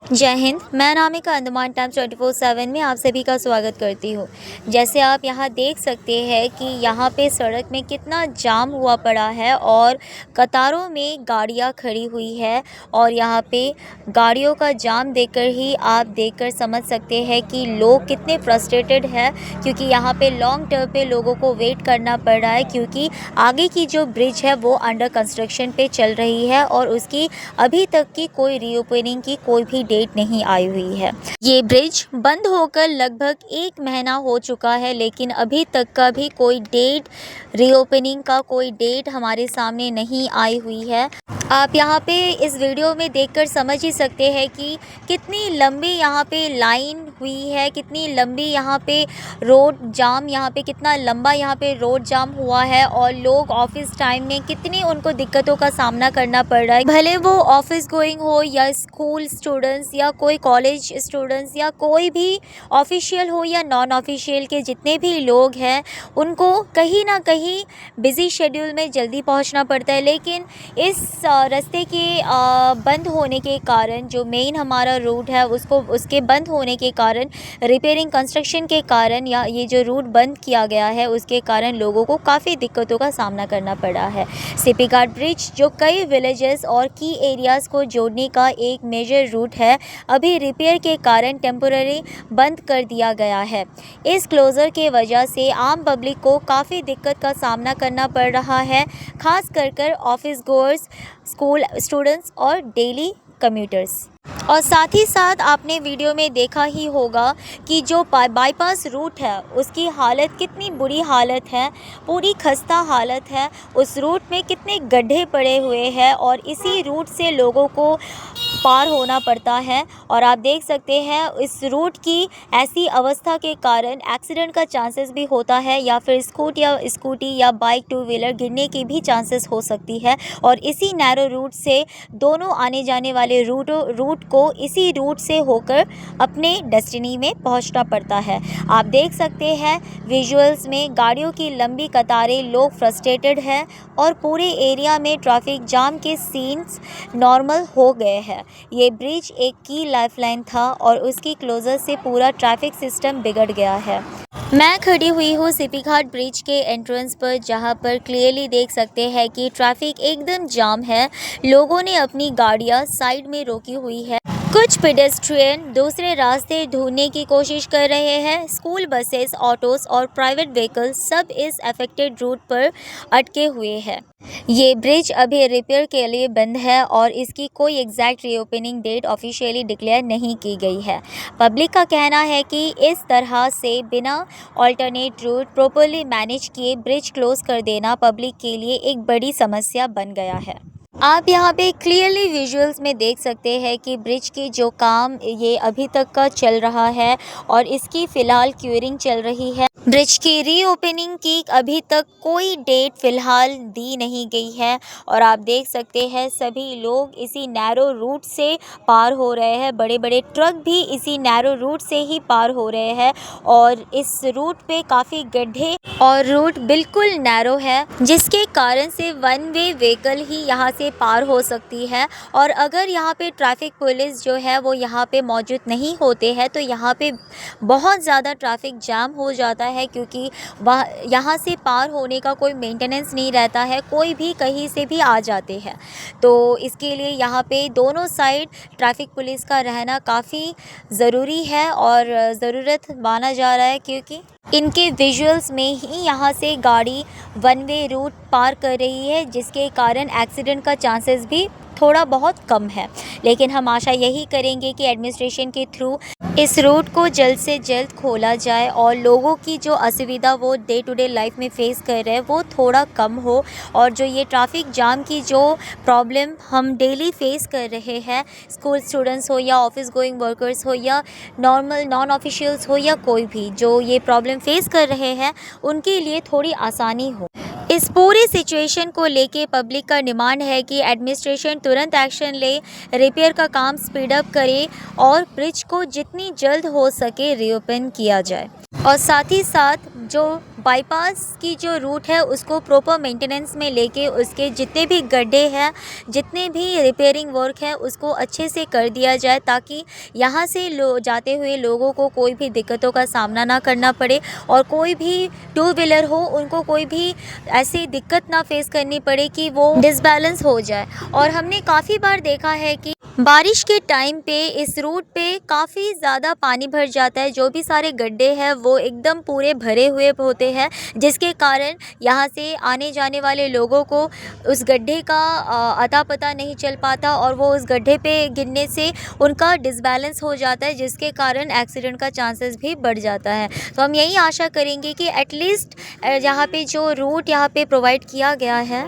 जय हिंद। मैं नामिका अंडमान टाइम्स 24/7 में आप सभी का स्वागत करती हूँ। जैसे आप यहाँ देख सकते हैं कि यहाँ पे सड़क में कितना जाम हुआ पड़ा है और कतारों में गाड़ियाँ खड़ी हुई है और यहाँ पे गाड़ियों का जाम देखकर ही आप देखकर समझ सकते हैं कि लोग कितने फ्रस्ट्रेटेड है, क्योंकि यहाँ पे लॉन्ग टर्म पे लोगों को वेट करना पड़ रहा है, क्योंकि आगे की जो ब्रिज है वो अंडर कंस्ट्रक्शन पे चल रही है और उसकी अभी तक की कोई रीओपनिंग की कोई भी डेट नहीं आई हुई है। ये ब्रिज बंद होकर लगभग 1 महीना हो चुका है, लेकिन अभी तक का भी कोई डेट, रीओपनिंग का कोई डेट हमारे सामने नहीं आई हुई है। आप यहाँ पे इस वीडियो में देखकर समझ ही सकते हैं कि कितनी लंबी यहाँ पे लाइन हुई है, कितनी लंबी यहाँ पे रोड जाम, यहाँ पे कितना लंबा यहाँ पे रोड जाम हुआ है और लोग ऑफिस टाइम में कितनी उनको दिक्कतों का सामना करना पड़ रहा है। भले वो ऑफिस गोइंग हो या स्कूल स्टूडेंट्स या कोई कॉलेज स्टूडेंट्स या कोई भी ऑफिशियल हो या नॉन ऑफिशियल के जितने भी लोग हैं, उनको कहीं ना कहीं बिज़ी शेड्यूल में जल्दी पहुँचना पड़ता है। लेकिन इस रास्ते के बंद होने के कारण, जो मेन हमारा रूट है उसके बंद होने के कारण, रिपेयरिंग कंस्ट्रक्शन के कारण, या ये जो रूट बंद किया गया है उसके कारण लोगों को काफ़ी दिक्कतों का सामना करना पड़ा है। सीपी घाट ब्रिज, जो कई विलेजेस और की एरियाज़ को जोड़ने का एक मेजर रूट है, अभी रिपेयर के कारण टेम्पोररी बंद कर दिया गया है। इस क्लोज़र के वजह से आम पब्लिक को काफ़ी दिक्कत का सामना करना पड़ रहा है, खास कर ऑफिस गोअर्स, स्कूल स्टूडेंट्स और डेली कम्यूटर्स। और साथ ही साथ आपने वीडियो में देखा ही होगा कि जो बाईपास रूट है उसकी हालत कितनी बुरी हालत है, पूरी खस्ता हालत है। उस रूट में कितने गड्ढे पड़े हुए हैं और इसी रूट से लोगों को पार होना पड़ता है। और आप देख सकते हैं इस रूट की ऐसी अवस्था के कारण एक्सीडेंट का चांसेस भी होता है, या फिर स्कूटी या बाइक, टू व्हीलर गिरने की भी चांसेस हो सकती है। और इसी नैरो रूट से दोनों आने जाने वाले रूट को इसी रूट से होकर अपने डेस्टिनी में पहुंचना पड़ता है। आप देख सकते हैं विजुअल्स में गाड़ियों की लंबी कतारें, लोग फ्रस्ट्रेटेड हैं और पूरे एरिया में ट्रैफिक जाम के सीन्स नॉर्मल हो गए हैं। ये ब्रिज एक की लाइफलाइन था और उसकी क्लोजर से पूरा ट्रैफिक सिस्टम बिगड़ गया है। मैं खड़ी हुई हूँ सीपी घाट ब्रिज के एंट्रेंस पर, जहाँ पर क्लियरली देख सकते हैं कि ट्रैफिक एकदम जाम है। लोगों ने अपनी गाड़ियाँ साइड में रोकी हुई है। कुछ पेडेस्ट्रियन दूसरे रास्ते ढूंढने की कोशिश कर रहे हैं। स्कूल बसेस, ऑटोस और प्राइवेट व्हीकल्स सब इस अफेक्टेड रूट पर अटके हुए हैं। ये ब्रिज अभी रिपेयर के लिए बंद है और इसकी कोई exact reopening date officially declare नहीं की गई है। पब्लिक का कहना है कि इस तरह से बिना ऑल्टरनेट रूट प्रॉपर्ली मैनेज किए ब्रिज क्लोज कर देना पब्लिक के लिए एक बड़ी समस्या बन गया है। आप यहाँ पे क्लियरली विजुअल्स में देख सकते हैं कि ब्रिज की जो काम ये अभी तक का चल रहा है और इसकी फ़िलहाल क्यूरिंग चल रही है। ब्रिज की रीओपनिंग की अभी तक कोई डेट फ़िलहाल दी नहीं गई है और आप देख सकते हैं सभी लोग इसी नैरो रूट से पार हो रहे हैं। बड़े बड़े ट्रक भी इसी नैरो रूट से ही पार हो रहे हैं और इस रूट पे काफ़ी गड्ढे और रूट बिल्कुल नैरो है, जिसके कारण से वन वे व्हीकल ही यहाँ से पार हो सकती है। और अगर यहाँ पे ट्रैफिक पुलिस जो है वो यहाँ पे मौजूद नहीं होते हैं तो यहाँ पे बहुत ज़्यादा ट्रैफिक जाम हो जाता है, क्योंकि वह यहाँ से पार होने का कोई मेंटेनेंस नहीं रहता है, कोई भी कहीं से भी आ जाते हैं। तो इसके लिए यहाँ पे दोनों साइड ट्रैफिक पुलिस का रहना काफ़ी ज़रूरी है और ज़रूरत माना जा रहा है, क्योंकि इनके विजुअल्स में ही यहाँ से गाड़ी वन वे रूट पार कर रही है, जिसके कारण एक्सीडेंट का चांसेस भी थोड़ा बहुत कम है। लेकिन हम आशा यही करेंगे कि एडमिनिस्ट्रेशन के थ्रू इस रूट को जल्द से जल्द खोला जाए और लोगों की जो असुविधा वो डे टू डे लाइफ में फेस कर रहे हैं वो थोड़ा कम हो। और जो ये ट्रैफिक जाम की जो प्रॉब्लम हम डेली फेस कर रहे हैं, स्कूल स्टूडेंट्स हो या ऑफिस गोइंग वर्कर्स हो या नॉर्मल नॉन ऑफिशियल्स हो या कोई भी जो ये प्रॉब्लम फेस कर रहे हैं, उनके लिए थोड़ी आसानी हो। इस पूरी सिचुएशन को लेके पब्लिक का डिमांड है कि एडमिनिस्ट्रेशन तुरंत एक्शन ले, रिपेयर का काम स्पीड अप करे और ब्रिज को जितनी जल्द हो सके रीओपन किया जाए। और साथ ही साथ जो बाईपास की जो रूट है उसको प्रॉपर मेंटेनेंस में लेके उसके जितने भी गड्ढे हैं, जितने भी रिपेयरिंग वर्क है उसको अच्छे से कर दिया जाए, ताकि यहाँ से जाते हुए लोगों को कोई भी दिक्कतों का सामना ना करना पड़े और कोई भी टू व्हीलर हो उनको कोई भी ऐसी दिक्कत ना फेस करनी पड़े कि वो डिसबैलेंस हो जाए। और हमने काफ़ी बार देखा है कि बारिश के टाइम पे इस रूट पे काफ़ी ज़्यादा पानी भर जाता है, जो भी सारे गड्ढे हैं वो एकदम पूरे भरे हुए होते हैं, जिसके कारण यहाँ से आने जाने वाले लोगों को उस गड्ढे का अता पता नहीं चल पाता और वो उस गड्ढे पे गिरने से उनका डिसबैलेंस हो जाता है, जिसके कारण एक्सीडेंट का चांसेस भी बढ़ जाता है। तो हम यही आशा करेंगे कि एटलीस्ट यहाँ पे जो रूट यहाँ पे प्रोवाइड किया गया है,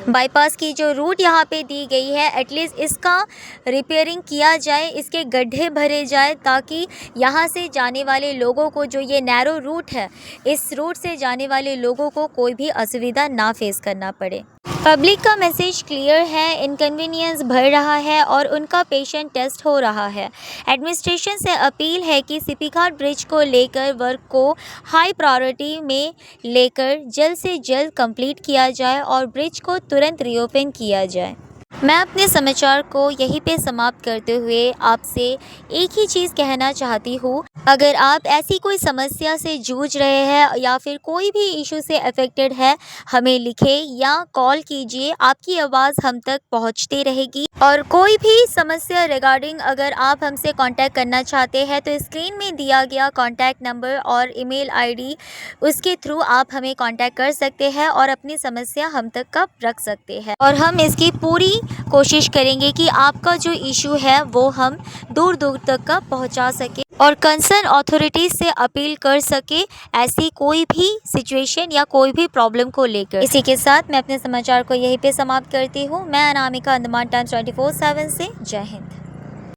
बाईपास की जो रूट यहाँ पे दी गई है, एटलीस्ट इसका रिपेयरिंग किया जाए, इसके गड्ढे भरे जाए, ताकि यहाँ से जाने वाले लोगों को, जो ये नैरो रूट है, इस रूट से जाने वाले लोगों को कोई भी असुविधा ना फेस करना पड़े। पब्लिक का मैसेज क्लियर है, इनकन्वीनियंस बढ़ रहा है और उनका पेशेंट टेस्ट हो रहा है। एडमिनिस्ट्रेशन से अपील है कि सीपी घाट ब्रिज को लेकर वर्क को हाई प्रायोरिटी में लेकर जल्द से जल्द कंप्लीट किया जाए और ब्रिज को तुरंत रीओपन किया जाए। मैं अपने समाचार को यहीं पे समाप्त करते हुए आपसे एक ही चीज़ कहना चाहती हूँ, अगर आप ऐसी कोई समस्या से जूझ रहे हैं या फिर कोई भी इशू से अफेक्टेड है, हमें लिखें या कॉल कीजिए, आपकी आवाज़ हम तक पहुँचती रहेगी। और कोई भी समस्या रिगार्डिंग अगर आप हमसे कांटेक्ट करना चाहते हैं तो स्क्रीन में दिया गया कांटेक्ट नंबर और ईमेल आईडी, उसके थ्रू आप हमें कांटेक्ट कर सकते हैं और अपनी समस्या हम तक का रख सकते हैं और हम इसकी पूरी कोशिश करेंगे कि आपका जो इशू है वो हम दूर दूर तक का पहुंचा सके और कंसर्न अथॉरिटीज़ से अपील कर सके ऐसी कोई भी सिचुएशन या कोई भी प्रॉब्लम को लेकर। इसी के साथ मैं अपने समाचार को यहीं पे समाप्त करती हूँ। मैं अनामिका, अंडमान टाइम्स 24/7 से। जय हिंद।